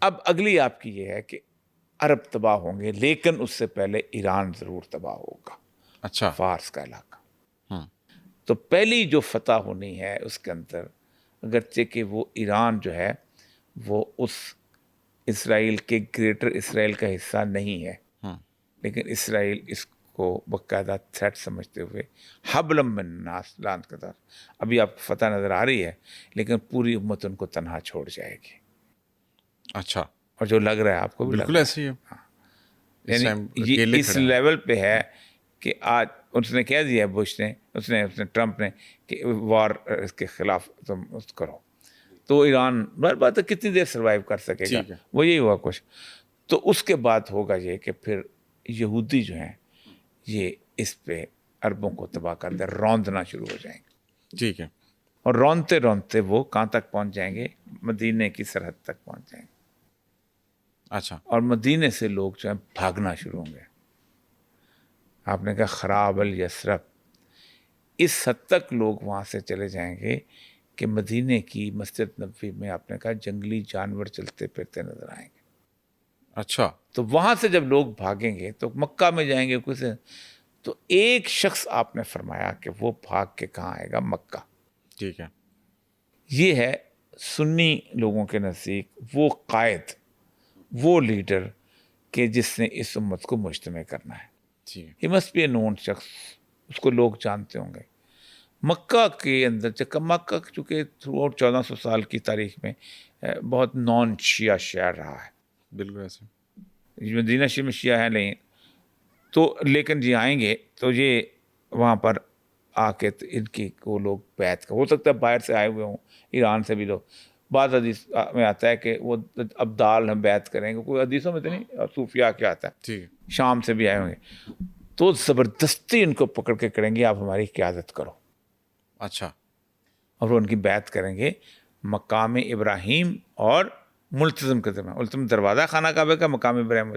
اب اگلی آپ کی یہ ہے کہ عرب تباہ ہوں گے، لیکن اس سے پہلے ایران ضرور تباہ ہوگا، اچھا، فارس کا علاقہ. ہاں، تو پہلی جو فتح ہونی ہے اس کے اندر، اگرچہ کہ وہ ایران جو ہے وہ اس اسرائیل کے گریٹر اسرائیل کا حصہ نہیں ہے، ہاں، لیکن اسرائیل اس کو باقاعدہ تھریٹ سمجھتے ہوئے حبلم من الناس لعنت کے طرف، ابھی آپ کو فتح نظر آ رہی ہے لیکن پوری امت ان کو تنہا چھوڑ جائے گی. اچھا، اور جو لگ رہا ہے آپ کو بھی لگ بالکل رہا ایسے ہی ہے. ہے، اس یعنی ٹائم یہ اکیلے اس کھڑے ہیں. لیول پہ ہے کہ آج اس نے کہہ دیا بش نے، اس نے ٹرمپ نے کہ وار اس کے خلاف تم اس کرو، تو ایران بار بات ہے کتنی دیر سروائیو کر سکے گا، ٹھیک ہے. وہ یہی ہوا کچھ. تو اس کے بعد ہوگا یہ کہ پھر یہودی جو ہیں یہ اس پہ عربوں کو تباہ کر دے، روندنا شروع ہو جائیں گے، ٹھیک ہے. اور رونتے رونتے وہ کہاں تک پہنچ جائیں گے؟ مدینے کی سرحد تک پہنچ جائیں گے، اچھا، اور مدینے سے لوگ جو ہیں بھاگنا شروع ہوں گے. آپ نے کہا خراب الیثرب، اس حد تک لوگ وہاں سے چلے جائیں گے کہ مدینے کی مسجد نبوی میں آپ نے کہا جنگلی جانور چلتے پھرتے نظر آئیں گے. اچھا، تو وہاں سے جب لوگ بھاگیں گے تو مکہ میں جائیں گے کچھ، تو ایک شخص آپ نے فرمایا کہ وہ بھاگ کے کہاں آئے گا؟ مکہ. ٹھیک ہے. یہ ہے سنی لوگوں کے نزدیک وہ قائد، وہ لیڈر کہ جس نے اس امت کو مجتمع کرنا ہے. ٹھیک ہے. ہی مسٹ بی اے نون شخص، اس کو لوگ جانتے ہوں گے. مکہ کے اندر مکہ چونکہ تھرو آؤٹ 1400 سال کی تاریخ میں بہت نان شیعہ شہر رہا ہے. بالکل ایسے. مدینہ شریف میں شیعہ ہے نہیں، تو لیکن جی آئیں گے تو یہ وہاں پر آ کے ان کی کو لوگ بیعت کا، ہو سکتا ہے باہر سے آئے ہوئے ہوں، ایران سے بھی لوگ. بعض حدیث میں آتا ہے کہ وہ ابدال ہم بیعت کریں گے، کوئی حدیثوں میں تو نہیں، صوفیاء کیا آتا ہے ٹھیک ہے. شام سے بھی آئے ہوں گے، تو زبردستی ان کو پکڑ کے کریں گے آپ ہماری قیادت کرو، اچھا. اور وہ ان کی بیعت کریں گے مقام ابراہیم اور ملتزم کے درمیان. ملتزم دروازہ خانہ کعبہ کا، مقام ابراہیم.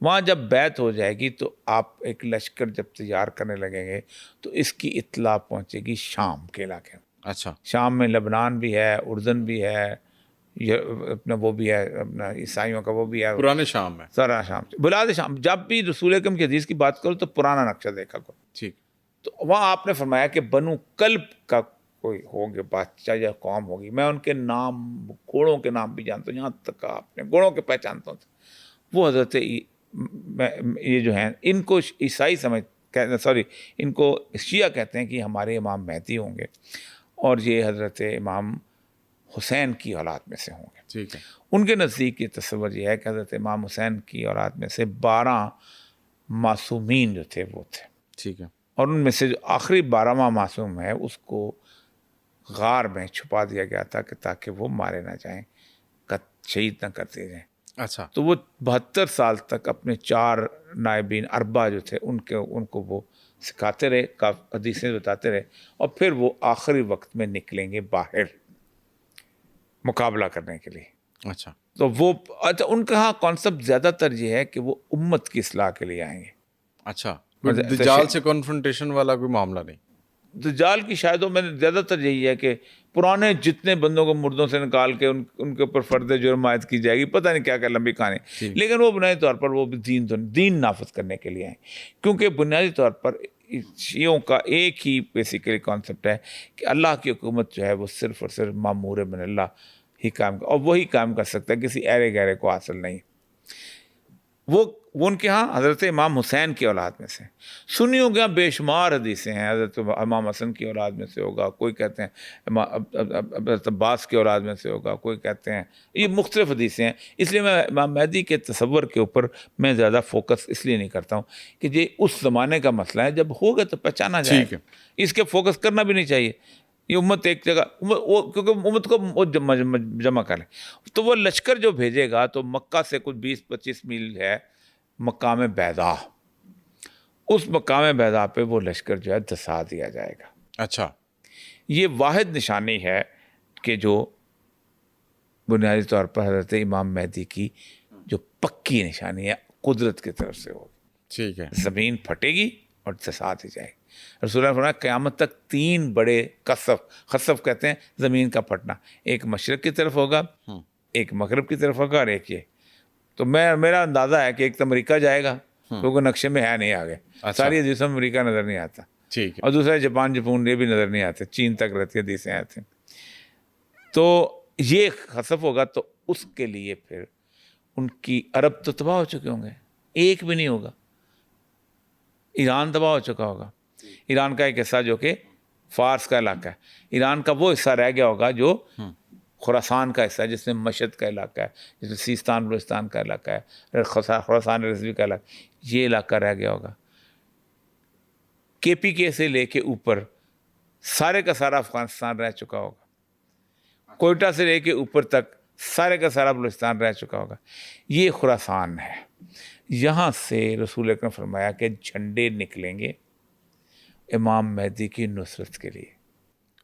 وہاں جب بیعت ہو جائے گی تو آپ ایک لشکر جب تیار کرنے لگیں گے تو اس کی اطلاع پہنچے گی شام کے علاقے میں. اچھا. شام میں لبنان بھی ہے، اردن بھی ہے، اپنا وہ بھی ہے، اپنا عیسائیوں کا وہ بھی ہے، پرانے شام میں. سارا شام بلاد شام. جب بھی رسول اکرم کی حدیث کی بات کرو تو پرانا نقشہ دیکھا کرو. ٹھیک. تو وہاں آپ نے فرمایا کہ بنو کلب کا کوئی ہوں گے بادشاہ یا قوم ہوگی. میں ان کے نام، گھوڑوں کے نام بھی جانتا ہوں، یہاں تک آپ نے گھوڑوں کے پہچانتا ہوں. وہ حضرت یہ جو ہیں ان کو عیسائی سوری ان کو شیعہ کہتے ہیں کہ ہمارے امام مہدی ہوں گے، اور یہ حضرت امام حسین کی اولاد میں سے ہوں گے. ٹھیک ہے. ان کے نزدیک یہ تصور یہ ہے کہ حضرت امام حسین کی اولاد میں سے 12 معصومین جو تھے وہ تھے، ٹھیک ہے. اور ان میں سے جو آخری 12واں معصوم ہے اس کو غار میں چھپا دیا گیا تھا کہ تاکہ وہ مارے نہ جائیں، شہید نہ کر دیے جائیں. اچھا. تو وہ 72 سال تک اپنے 4 نائبین اربع جو تھے ان کو وہ سکھاتے رہے، حدیثیں بتاتے رہے، اور پھر وہ آخری وقت میں نکلیں گے باہر مقابلہ کرنے کے لیے. اچھا. تو وہ ان کا ہاں کانسیپٹ زیادہ تر یہ ہے کہ وہ امت کی اصلاح کے لیے آئیں گے. اچھا. دجال سے کنفرنٹیشن والا کوئی معاملہ نہیں. دجال کی شاید میں نے زیادہ تر یہی ہے کہ پرانے جتنے بندوں کو مردوں سے نکال کے ان کے اوپر فرد جرم عائد کی جائے گی، پتہ نہیں کیا کیا لمبی کہانی. لیکن وہ بنیادی طور پر وہ دین نافذ کرنے کے لیے ہیں، کیونکہ بنیادی طور پر شیعوں کا ایک ہی بیسیکلی کانسیپٹ ہے کہ اللہ کی حکومت جو ہے وہ صرف اور صرف مامور من اللہ ہی قائم، اور وہی قائم کر سکتا ہے، کسی ایرے گہرے کو حاصل نہیں. وہ ان کے ہاں حضرت امام حسین کی اولاد میں سے. سنیوں کے ہاں بے شمار حدیثیں ہیں، حضرت امام حسن کی اولاد میں سے ہوگا، کوئی کہتے ہیں حضرت عباس کی اولاد میں سے ہوگا، کوئی کہتے ہیں، یہ مختلف حدیثیں ہیں. اس لیے میں امام مہدی کے تصور کے اوپر میں زیادہ فوکس اس لیے نہیں کرتا ہوں کہ یہ اس زمانے کا مسئلہ ہے، جب ہوگا تو پہچانا جائے گا. اس کے فوکس کرنا بھی نہیں چاہیے. یہ امت ایک جگہ، کیونکہ امت کو جمع کرے تو وہ لشکر جو بھیجے گا تو مکہ سے کچھ 20-25 میل ہے مقام بیضا، اس مقام بیضا پہ وہ لشکر جو ہے دسا دیا جائے گا. اچھا. یہ واحد نشانی ہے کہ جو بنیادی طور پر حضرت امام مہدی کی جو پکی نشانی ہے قدرت کی طرف سے ہوگی. ٹھیک ہے. زمین پھٹے گی اور دسا دی جائے گی. رسول اللہ نے فرمایا قیامت تک 3 بڑے خسف کہتے ہیں زمین کا پھٹنا، ایک مشرق کی طرف ہوگا، ایک مغرب کی طرف ہوگا اور ایک یہ. تو میرا اندازہ ہے کہ ایک تو امریکہ جائے گا کیونکہ نقشے میں ہے نہیں آگے, ساری حدیثوں میں امریکہ نظر نہیں آتا, ٹھیک ہے, اور دوسرا جاپان یہ بھی نظر نہیں آتے, چین تک رہتی حدیثیں آتی. تو یہ خسف ہوگا تو اس کے لیے پھر ان کی عرب تو تباہ ہو چکے ہوں گے, ایک بھی نہیں ہوگا. ایران تباہ ہو چکا ہوگا, ایران کا ایک حصہ جو کہ فارس کا علاقہ ہے, ایران کا وہ حصہ رہ گیا ہوگا جو خراسان کا حصہ ہے, جس میں مشہد کا علاقہ ہے, جس میں سیستان بلوچستان کا علاقہ ہے, خراسان رضوی کا علاقہ, یہ علاقہ رہ گیا ہوگا. KPK سے لے کے اوپر سارے کا سارا افغانستان رہ چکا ہوگا, کوئٹہ سے لے کے اوپر تک سارے کا سارا بلوچستان رہ چکا ہوگا. یہ خراسان ہے. یہاں سے رسول اکرم فرمایا کہ جھنڈے نکلیں گے امام مہدی کی نصرت کے لیے.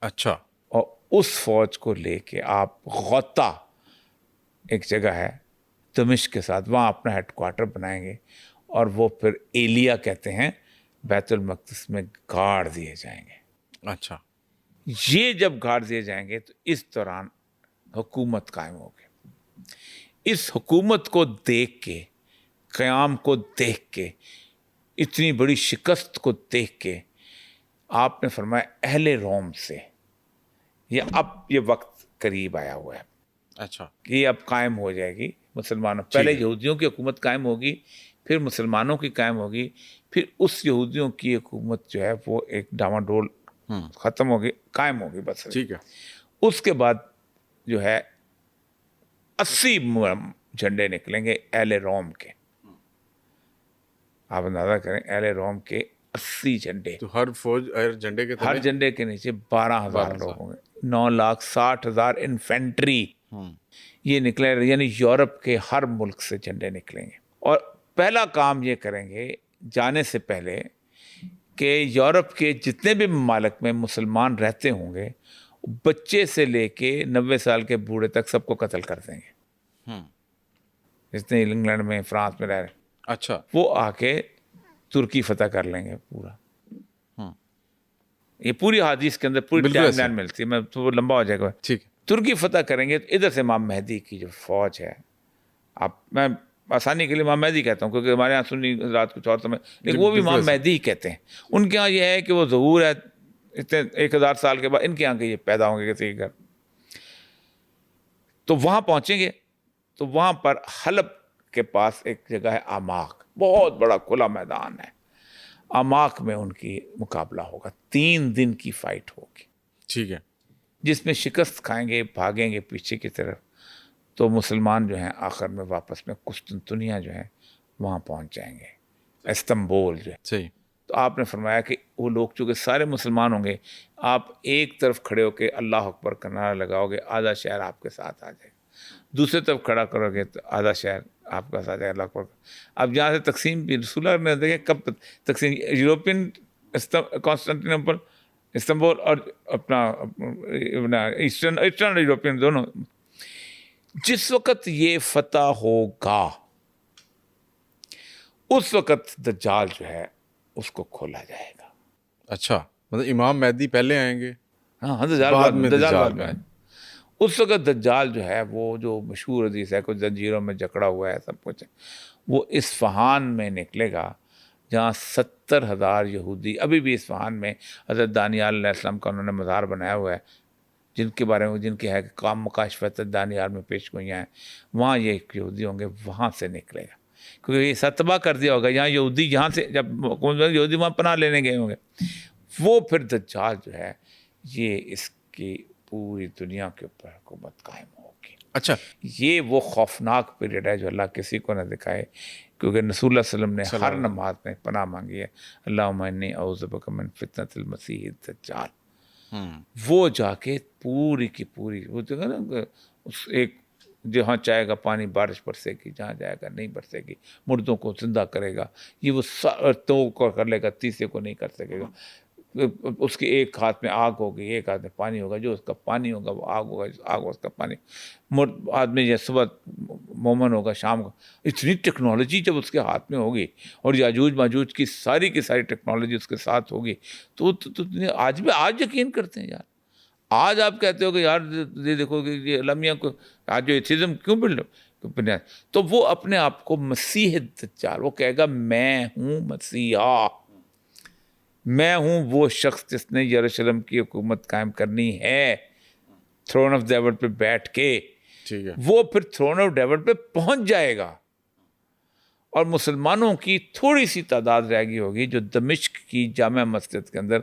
اچھا, اور اس فوج کو لے کے آپ غوطہ ایک جگہ ہے دمشق کے ساتھ, وہاں اپنا ہیڈ کوارٹر بنائیں گے, اور وہ پھر ایلیا کہتے ہیں بیت المقدس میں گاڑ دیے جائیں گے. اچھا, یہ جب گاڑ دیے جائیں گے تو اس دوران حکومت قائم ہوگی. اس حکومت کو دیکھ کے, قیام کو دیکھ کے, اتنی بڑی شکست کو دیکھ کے آپ نے فرمایا اہل روم سے یہ وقت قریب آیا ہوا ہے. اچھا, کہ یہ اب قائم ہو جائے گی مسلمانوں, پہلے یہودیوں کی حکومت قائم ہوگی, پھر مسلمانوں کی قائم ہوگی, پھر اس یہودیوں کی حکومت جو ہے وہ ایک ڈاواڈول ختم ہوگی, قائم ہوگی بس. ٹھیک ہے. اس کے بعد جو ہے 80 جھنڈے نکلیں گے اہل روم کے. آپ اندازہ کریں اہل روم کے 80 جھنڈے, تو ہر فوج ہر جھنڈے کے ہر جھنڈے کے نیچے 12,000 لوگ ہوں گے, 9,60,000 انفینٹری. یہ نکلے, یعنی یورپ کے ہر ملک سے جھنڈے نکلیں گے. اور پہلا کام یہ کریں گے جانے سے پہلے کہ یورپ کے جتنے بھی ممالک میں مسلمان رہتے ہوں گے, بچے سے لے کے 90 سال کے بوڑھے تک سب کو قتل کر دیں گے. جتنے انگلینڈ میں فرانس میں رہ رہے, اچھا, وہ آ کے ترکی فتح کر لیں گے پورا. یہ پوری حدیث کے اندر پوری ٹائم لائن ملتی ہے, میں تو وہ لمبا ہو جائے گا. ٹھیک, ترکی فتح کریں گے تو ادھر سے امام مہدی کی جو فوج ہے, میں آسانی کے لیے امام مہدی کہتا ہوں کیونکہ ہمارے یہاں سنی رات کچھ اور سمجھ, لیکن وہ بھی امام مہدی ہی کہتے ہیں. ان کے یہاں یہ ہے کہ وہ ظہور ہے اتنے 1000 سال کے بعد, ان کے یہاں کے یہ پیدا ہوں گے کسی کے گھر. تو وہاں پہنچیں گے تو وہاں پر حلب کے پاس ایک جگہ ہے آماق, بہت بڑا کھلا میدان ہے. آماق میں ان کی مقابلہ ہوگا, 3 دن کی فائٹ ہوگی. ٹھیک ہے, جس میں شکست کھائیں گے, بھاگیں گے پیچھے کی طرف, تو مسلمان جو ہیں آخر میں واپس میں قسطنطنیہ جو ہے وہاں پہنچ جائیں گے, استنبول جو ہے. صحیح. تو آپ نے فرمایا کہ وہ لوگ چونکہ سارے مسلمان ہوں گے, آپ ایک طرف کھڑے ہو کے اللہ اکبر کا نعرہ لگاؤ گے, آدھا شہر آپ کے ساتھ آ جائے گا. دوسرے طرف کھڑا کرو گے تو آدھا شہر آپ کا ساتھ آ جائے گا, اللہ اکبر. اب جہاں سے تقسیم بھی رسول اللہ نے دیکھے کب تقسیم, یورپین کانسٹنٹینوپل استنبول اور اپنا ایسٹرن یورپین دونوں, جس وقت یہ فتح ہوگا اس وقت دجال جو ہے اس کو کھولا جائے گا. اچھا, مطلب امام مہدی پہلے آئیں گے, ہاں دجال بعد میں. اس وقت دجال جو ہے وہ جو مشہور حدیث ہے کچھ زنجیروں میں جکڑا ہوا ہے سب کچھ, وہ اصفہان میں نکلے گا جہاں 70,000 یہودی ابھی بھی اصفہان میں حضرت دانیال علیہ السلام کا انہوں نے مزار بنایا ہوا ہے, جن کے بارے میں جن کے ہے کام مکاشفت دانیال میں پیش گوئیاں ہیں, وہاں یہ یہودی ہوں گے, وہاں سے نکلے گا. کیونکہ یہ ستبہ کر دیا ہوگا یہاں یہودی, یہاں سے جب یہودی وہاں پناہ لینے گئے ہوں گے, وہ پھر دجال جو ہے یہ اس کی پوری دنیا کے اوپر حکومت قائم ہوگی. اچھا, یہ وہ خوفناک پیریڈ ہے جو اللہ کسی کو نہ دکھائے, کیونکہ رسول اللہ صلی اللہ علیہ وسلم نے ہر نماز میں پناہ مانگی ہے, اللہم انی اعوذ بک من فتنۃ المسیح الدجال. وہ جا کے پوری کی پوری وہ جگہ نا ایک جہاں چاہے گا پانی بارش برسے گی, جہاں جائے گا نہیں برسے گی, مردوں کو زندہ کرے گا, یہ وہ تو کو کر لے گا, تیسرے کو نہیں کر سکے گا. اس کے ایک ہاتھ میں آگ ہوگی, ایک ہاتھ میں پانی ہوگا, جو اس کا پانی ہوگا وہ آگ ہوگا, آگ اس کا پانی. آدمی یہ صبح مومن ہوگا, شام کو. اتنی ٹیکنالوجی جب اس کے ہاتھ میں ہوگی اور یاجوج ماجوج کی ساری ٹیکنالوجی اس کے ساتھ ہوگی, تو آج بھی آج یقین کرتے ہیں یار, آج آپ کہتے ہو کہ یار یہ دیکھو کہ یہ اعلامیہ کو آج جو ایتھیزم کیوں بلڈ، تو وہ اپنے آپ کو مسیح دجال، وہ کہے گا میں ہوں مسیحا، میں ہوں وہ شخص جس نے یروشلم کی حکومت قائم کرنی ہے تھرون آف ڈیوڈ پہ بیٹھ کے. ٹھیک ہے. وہ پھر تھرون آف ڈیوڈ پہ پہنچ جائے گا اور مسلمانوں کی تھوڑی سی تعداد رہ گئی ہوگی جو دمشق کی جامع مسجد کے اندر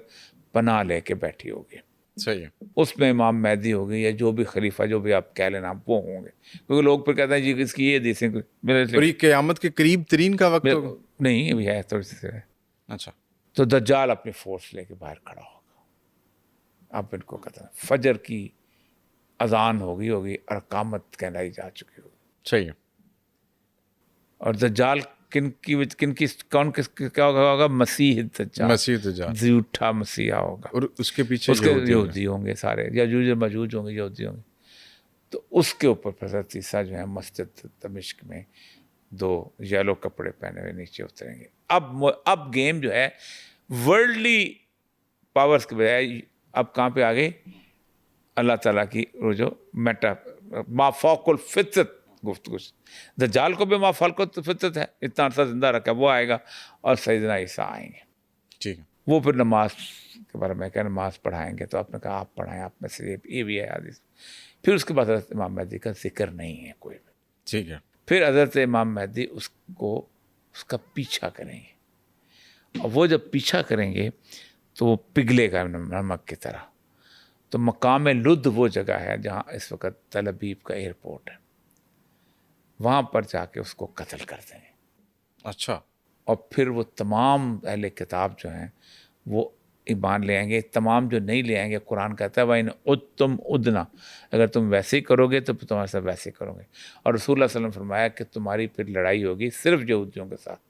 پناہ لے کے بیٹھی ہوگی. صحیح ہے. اس میں امام مہدی ہوگی یا جو بھی خلیفہ جو بھی آپ کہہ لینا وہ ہوں گے، کیونکہ لوگ پھر کہتے ہیں جی اس کی یہ حدیثیں اور یہ قیامت کے قریب ترین کا وقت ہوگا؟ نہیں، ابھی ہے تھوڑی سی ہے. اچھا. تو دجال اپنی فورس لے کے باہر کھڑا ہوگا. اب ان کو کہتے ہیں فجر کی اذان ہوگی اور اقامت کہلائی جا چکی ہوگی. صحیح ہے. اور دجال کون کس کیا ہوگا؟ مسیح دجال، مسیح دجال، جھوٹا مسیحا ہوگا. اور اس کے پیچھے اس کے یہودی ہوں گے سارے، یاجوج اور ماجوج ہوں گے، یہودی ہوں گے. تو اس کے اوپر حضرت عیسیٰ جو ہے مسجد دمشق میں 2 یلو کپڑے پہنے ہوئے نیچے اتریں گے. اب گیم جو ہے ورلڈلی پاورز کے بجائے اب کہاں پہ آ گئی؟ اللہ تعالیٰ کی وہ جو ما فوق الفطرت گفتگو. دجال کو بھی ما فوق الفطرت ہے، اتنا عرصہ زندہ رکھا، وہ آئے گا اور سیدنا عیسیٰ آئیں گے. ٹھیک ہے. وہ پھر نماز کے بارے میں کہ نماز پڑھائیں گے. تو آپ نے کہا آپ پڑھائیں، آپ میں سے یہ بھی ہے حدیث. پھر اس کے بعد حضرت امام مہدی کا ذکر نہیں ہے کوئی بھی. ٹھیک ہے. پھر حضرت امام مہدی اس کا پیچھا کریں گے، اور وہ جب پیچھا کریں گے تو وہ پگھلے گا نمک کی طرح. تو مقام لد وہ جگہ ہے جہاں اس وقت تل ابیب کا ایئرپورٹ ہے، وہاں پر جا کے اس کو قتل کر دیں گے. اچھا. اور پھر وہ تمام اہل کتاب جو ہیں وہ ایمان لے آئیں گے. تمام جو نہیں لے آئیں گے، قرآن کہتا ہے وَإِنْ عُدْتُمْ عُدْنَا، اگر تم ویسے ہی کرو گے تو پھر تمہارے ساتھ ویسے ہی کرو گے. اور رسول اللہ صلی اللہ علیہ وسلم فرمایا کہ تمہاری پھر لڑائی ہوگی صرف یہودیوں کے ساتھ.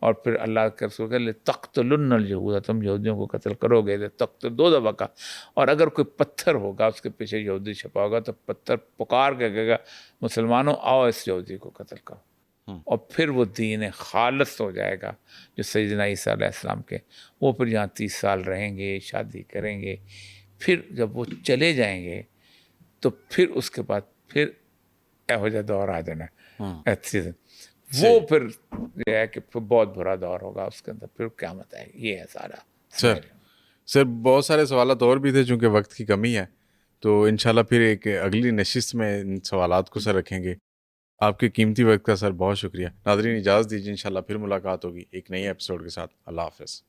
اور پھر اللہ کے رسول کہ لِتَقْتُلُنَّ الْيَهُودَ، تم یہودیوں کو قتل کرو گے. تقتل 2 دفعہ کا. اور اگر کوئی پتھر ہوگا اس کے پیچھے یہودی چھپا ہوگا تو پتھر پکار کے کہے گا مسلمانوں آؤ اس یہودی کو قتل کرو. اور پھر وہ دین خالص ہو جائے گا جو سیدنا عیسیٰ علیہ السلام کے. وہ پھر یہاں 30 سال رہیں گے، شادی کریں گے. پھر جب وہ چلے جائیں گے تو پھر اس کے بعد پھر ایہو جا دور آ جانا ہے. وہ پھر یہ ہے کہ پھر بہت برا دور ہوگا اس کے اندر، پھر قیامت آئے گی. یہ ہے سارا. سر بہت سارے سوالات اور بھی تھے، چونکہ وقت کی کمی ہے تو انشاءاللہ پھر ایک اگلی نشست میں ان سوالات کو سر رکھیں گے. آپ کے قیمتی وقت کا سر بہت شکریہ. ناظرین اجازت دیجیے، انشاءاللہ پھر ملاقات ہوگی ایک نئی ایپیسوڈ کے ساتھ. اللہ حافظ.